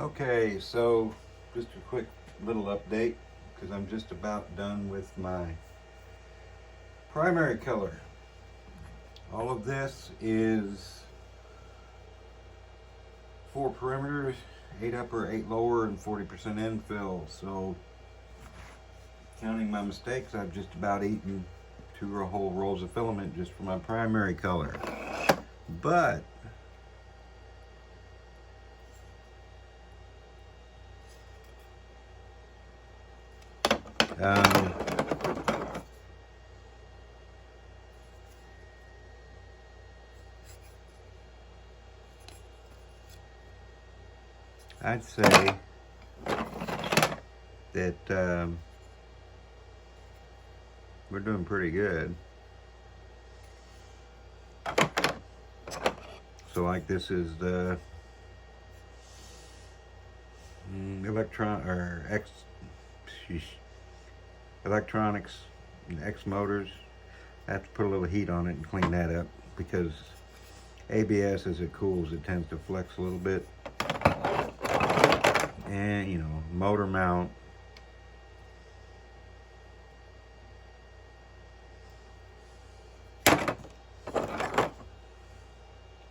Okay, so just a quick little update because I'm just about done with my primary color. All of this is 4 perimeters, 8 upper, 8 lower, and 40% infill. So counting my mistakes, I've just about eaten 2 whole rolls of filament just for my primary color. But I'd say that we're doing pretty good. So like this is the electronics and X motors. I have to put a little heat on it and clean that up because ABS, as it cools, it tends to flex a little bit. And you know, motor mount.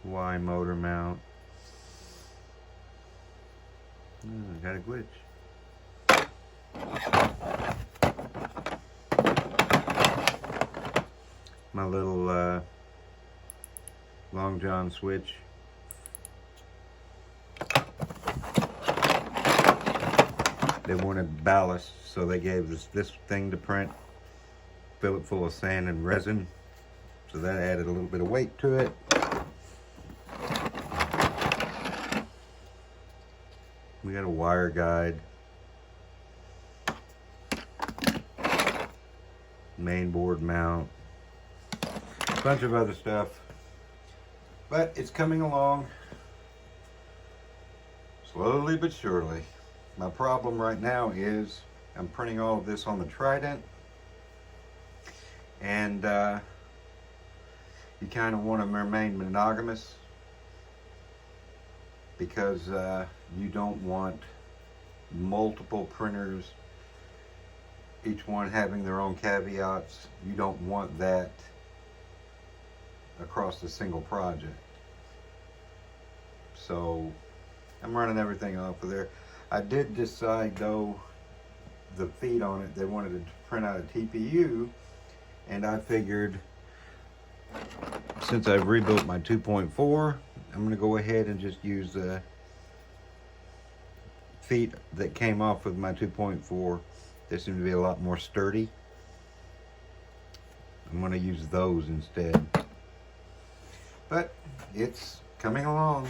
Y motor mount. I got a glitch. My little long john switch. They wanted ballast, so they gave us this thing to print, fill it full of sand and resin, so that added a little bit of weight to it. We got a wire guide, main board mount, a bunch of other stuff, but it's coming along slowly but surely. My problem right now is I'm printing all of this on the Trident, and you kind of want to remain monogamous because you don't want multiple printers, each one having their own caveats. You don't want that across a single project. So I'm running everything off of there. I did decide though, the feed on it, they wanted to print out a TPU, and I figured since I've rebuilt my 2.4, I'm going to go ahead and just use the feet that came off with my 2.4. They seem to be a lot more sturdy. I'm going to use those instead. But it's coming along.